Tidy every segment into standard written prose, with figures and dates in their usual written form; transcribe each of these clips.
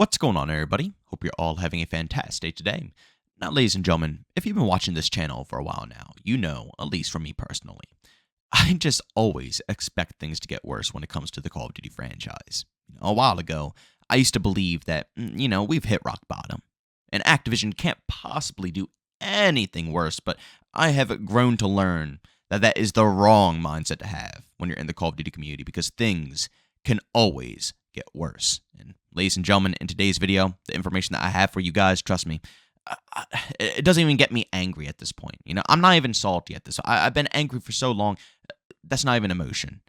What's going on, everybody? Hope you're all having a fantastic day today. Now, ladies and gentlemen, if you've been watching this channel for a while now, you know, at least from me personally, I just always expect things to get worse when it comes to the Call of Duty franchise. A while ago, I used to believe that, we've hit rock bottom, and Activision can't possibly do anything worse, but I have grown to learn that that is the wrong mindset to have when you're in the Call of Duty community, because things can always get worse. And ladies and gentlemen, in today's video, the information that I have for you guys, trust me, it doesn't even get me angry at this point. I'm not even salty at this. I've been angry for so long. That's not even emotion.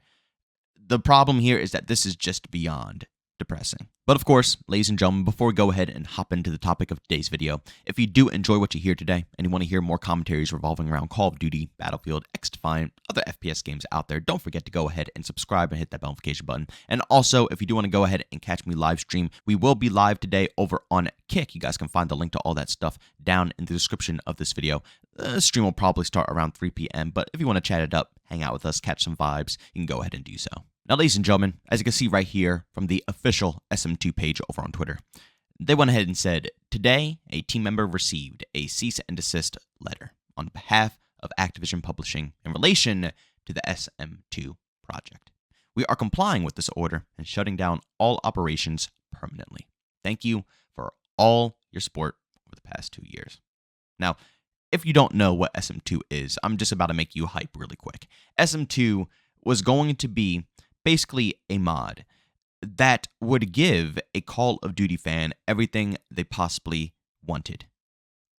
The problem here is that this is just beyond depressing. But of course, ladies and gentlemen, before we go ahead and hop into the topic of today's video, if you do enjoy what you hear today and you want to hear more commentaries revolving around Call of Duty, Battlefield, XDefiant, other FPS games out there, don't forget to go ahead and subscribe and hit that notification button. And also, if you do want to go ahead and catch me live stream, we will be live today over on Kick. You guys can find the link to all that stuff down in the description of this video. The stream will probably start around 3 p.m., but if you want to chat it up, hang out with us, catch some vibes, you can go ahead and do so. Now, ladies and gentlemen, as you can see right here from the official SM2 page over on Twitter, they went ahead and said, today, a team member received a cease and desist letter on behalf of Activision Publishing in relation to the SM2 project. We are complying with this order and shutting down all operations permanently. Thank you for all your support over the past 2 years. Now, if you don't know what SM2 is, I'm just about to make you hype really quick. SM2 was going to be basically a mod that would give a Call of Duty fan everything they possibly wanted.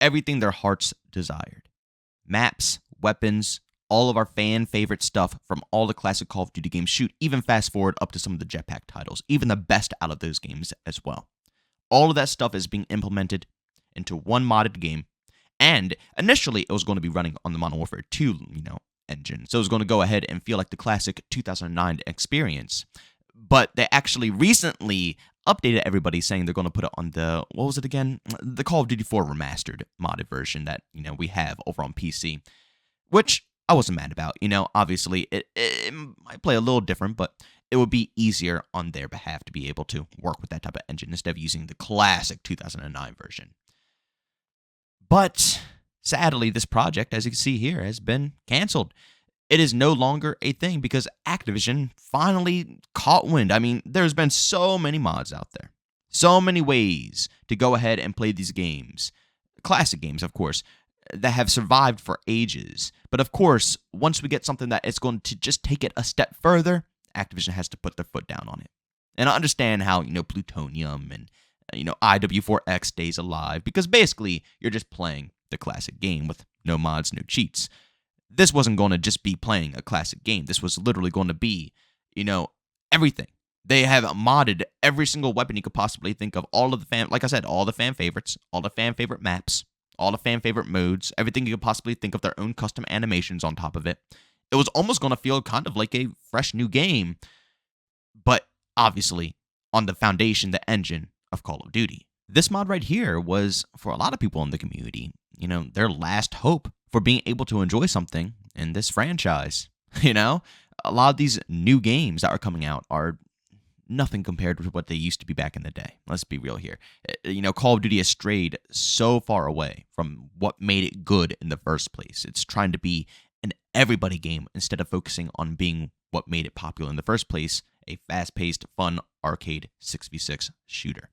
Everything their hearts desired. Maps, weapons, all of our fan favorite stuff from all the classic Call of Duty games. Shoot, even fast forward up to some of the jetpack titles. Even the best out of those games as well. All of that stuff is being implemented into one modded game. And initially, it was going to be running on the Modern Warfare 2, engine. So it was going to go ahead and feel like the classic 2009 experience. But they actually recently updated everybody, saying they're going to put it on the, what was it again? The Call of Duty 4 remastered modded version that, we have over on PC, which I wasn't mad about. Obviously it might play a little different, but it would be easier on their behalf to be able to work with that type of engine instead of using the classic 2009 version. But sadly, this project, as you can see here, has been canceled. It is no longer a thing because Activision finally caught wind. I mean, there's been so many mods out there. So many ways to go ahead and play these games. Classic games, of course, that have survived for ages. But of course, once we get something that is going to just take it a step further, Activision has to put their foot down on it. And I understand how, Plutonium and, IW4X stays alive, because basically you're just playing the classic game with no mods, no cheats. This wasn't going to just be playing a classic game. This was literally going to be, everything. They have modded every single weapon you could possibly think of. All of the like I said, all the fan favorites, all the fan favorite maps, all the fan favorite modes, everything you could possibly think of, their own custom animations on top of it. It was almost going to feel kind of like a fresh new game, but obviously on the foundation, the engine of Call of Duty. This mod right here was, for a lot of people in the community, their last hope for being able to enjoy something in this franchise. A lot of these new games that are coming out are nothing compared to what they used to be back in the day. Let's be real here. Call of Duty has strayed so far away from what made it good in the first place. It's trying to be an everybody game instead of focusing on being what made it popular in the first place, a fast-paced, fun, arcade 6v6 shooter.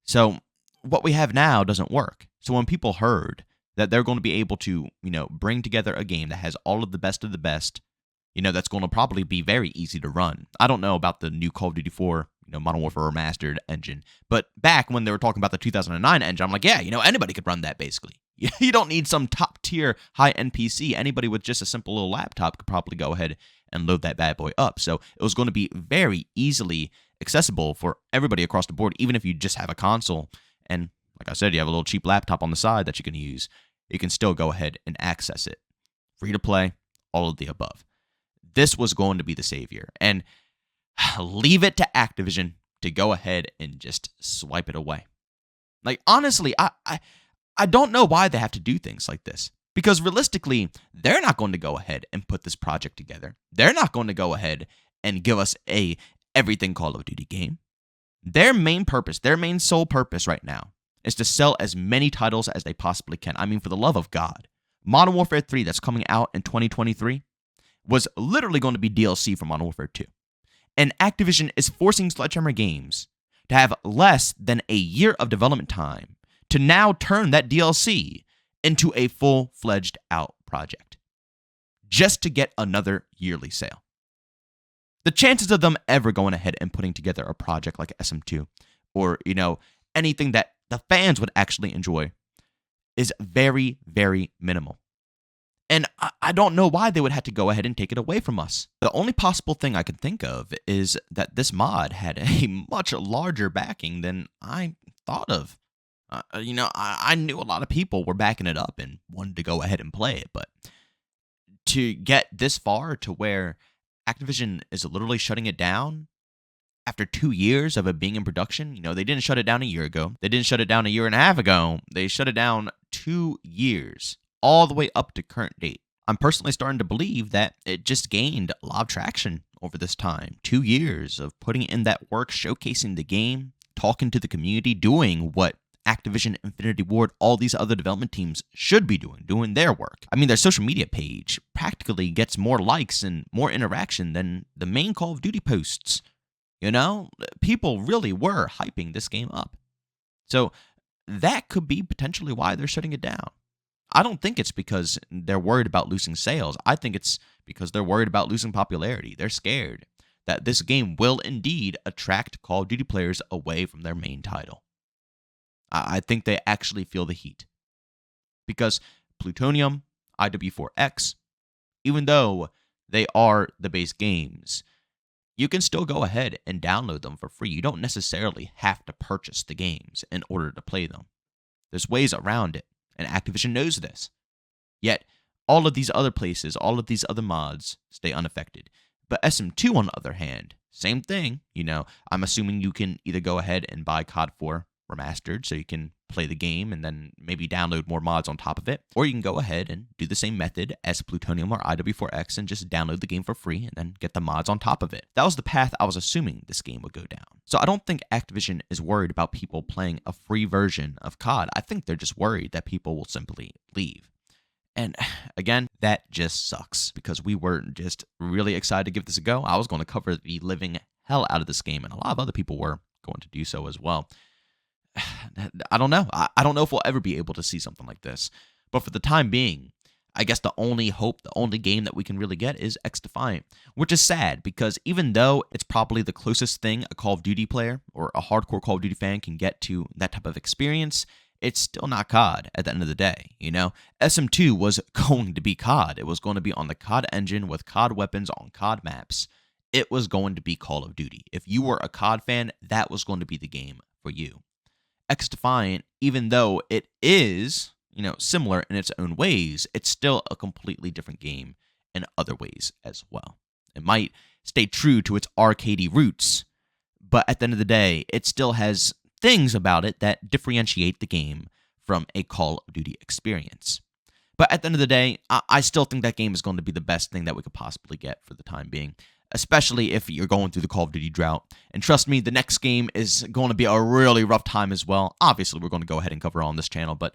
So what we have now doesn't work. So when people heard that they're going to be able to, bring together a game that has all of the best, that's going to probably be very easy to run. I don't know about the new Call of Duty 4, Modern Warfare Remastered engine, but back when they were talking about the 2009 engine, I'm like, yeah, anybody could run that basically. You don't need some top-tier high-end PC. Anybody with just a simple little laptop could probably go ahead and load that bad boy up. So it was going to be very easily accessible for everybody across the board, even if you just have a console. And like I said, you have a little cheap laptop on the side that you can use. You can still go ahead and access it. Free to play, all of the above. This was going to be the savior. And leave it to Activision to go ahead and just swipe it away. Like, honestly, I don't know why they have to do things like this. Because realistically, they're not going to go ahead and put this project together. They're not going to go ahead and give us a everything Call of Duty game. Their main purpose, their main sole purpose right now is to sell as many titles as they possibly can. I mean, for the love of God, Modern Warfare 3 that's coming out in 2023 was literally going to be DLC for Modern Warfare 2. And Activision is forcing Sledgehammer Games to have less than a year of development time to now turn that DLC into a full-fledged out project just to get another yearly sale. The chances of them ever going ahead and putting together a project like SM2 or, anything that the fans would actually enjoy is very, very minimal. And I don't know why they would have to go ahead and take it away from us. The only possible thing I can think of is that this mod had a much larger backing than I thought of. I knew a lot of people were backing it up and wanted to go ahead and play it, but to get this far to where Activision is literally shutting it down after 2 years of it being in production, they didn't shut it down a year ago. They didn't shut it down a year and a half ago. They shut it down 2 years, all the way up to current date. I'm personally starting to believe that it just gained a lot of traction over this time. 2 years of putting in that work, showcasing the game, talking to the community, doing what Activision, Infinity Ward, all these other development teams should be doing their work. I mean, their social media page practically gets more likes and more interaction than the main Call of Duty posts. People really were hyping this game up. So that could be potentially why they're shutting it down. I don't think it's because they're worried about losing sales. I think it's because they're worried about losing popularity. They're scared that this game will indeed attract Call of Duty players away from their main title. I think they actually feel the heat. Because Plutonium, IW4X, even though they are the base games, you can still go ahead and download them for free. You don't necessarily have to purchase the games in order to play them. There's ways around it, and Activision knows this. Yet, all of these other places, all of these other mods stay unaffected. But SM2, on the other hand, same thing. I'm assuming you can either go ahead and buy COD 4 Remastered so you can play the game and then maybe download more mods on top of it, or you can go ahead and do the same method as Plutonium or IW4X and just download the game for free and then get the mods on top of it. That was the path I was assuming this game would go down. So I don't think Activision is worried about people playing a free version of COD. I think they're just worried that people will simply leave. And again, that just sucks because we were just really excited to give this a go. I was going to cover the living hell out of this game, and a lot of other people were going to do so as well. I don't know. I don't know if we'll ever be able to see something like this. But for the time being, I guess the only hope, the only game that we can really get is X-Defiant, which is sad because even though it's probably the closest thing a Call of Duty player or a hardcore Call of Duty fan can get to that type of experience, it's still not COD at the end of the day, SM2 was going to be COD. It was going to be on the COD engine with COD weapons on COD maps. It was going to be Call of Duty. If you were a COD fan, that was going to be the game for you. X-Defiant, even though it is, similar in its own ways, it's still a completely different game in other ways as well. It might stay true to its arcadey roots, but at the end of the day, it still has things about it that differentiate the game from a Call of Duty experience. But at the end of the day, I still think that game is going to be the best thing that we could possibly get for the time being, especially if you're going through the Call of Duty drought. And trust me, the next game is going to be a really rough time as well. Obviously, we're going to go ahead and cover it on this channel, but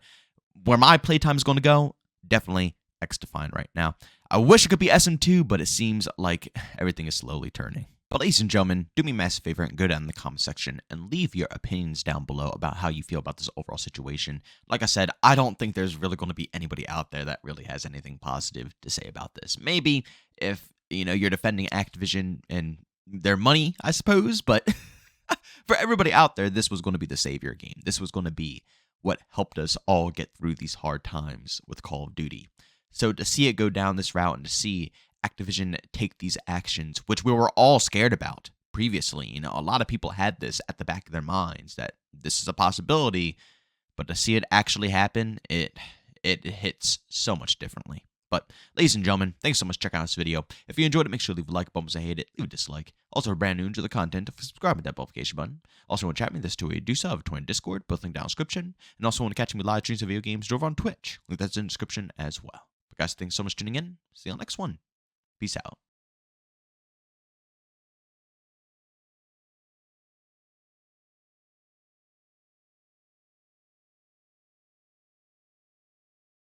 where my playtime is going to go, definitely X-Defiant right now. I wish it could be SM2, but it seems like everything is slowly turning. But ladies and gentlemen, do me a massive favor and go down in the comment section and leave your opinions down below about how you feel about this overall situation. Like I said, I don't think there's really going to be anybody out there that really has anything positive to say about this. Maybe if you're defending Activision and their money, I suppose, but for everybody out there, this was going to be the savior game. This was going to be what helped us all get through these hard times with Call of Duty. So to see it go down this route and to see Activision take these actions, which we were all scared about previously, a lot of people had this at the back of their minds that this is a possibility, but to see it actually happen, it hits so much differently. But, ladies and gentlemen, thanks so much for checking out this video. If you enjoyed it, make sure to leave a like button if you hate it, leave a dislike. Also, if you're brand new to the content, subscribe and that notification button. Also, want to chat me this two-way, do so. I have a Twitter and Discord, both linked down in the description. And also, want to catch me live streams of video games over on Twitch. Link that's in the description as well. But guys, thanks so much for tuning in. See you on the next one. Peace out.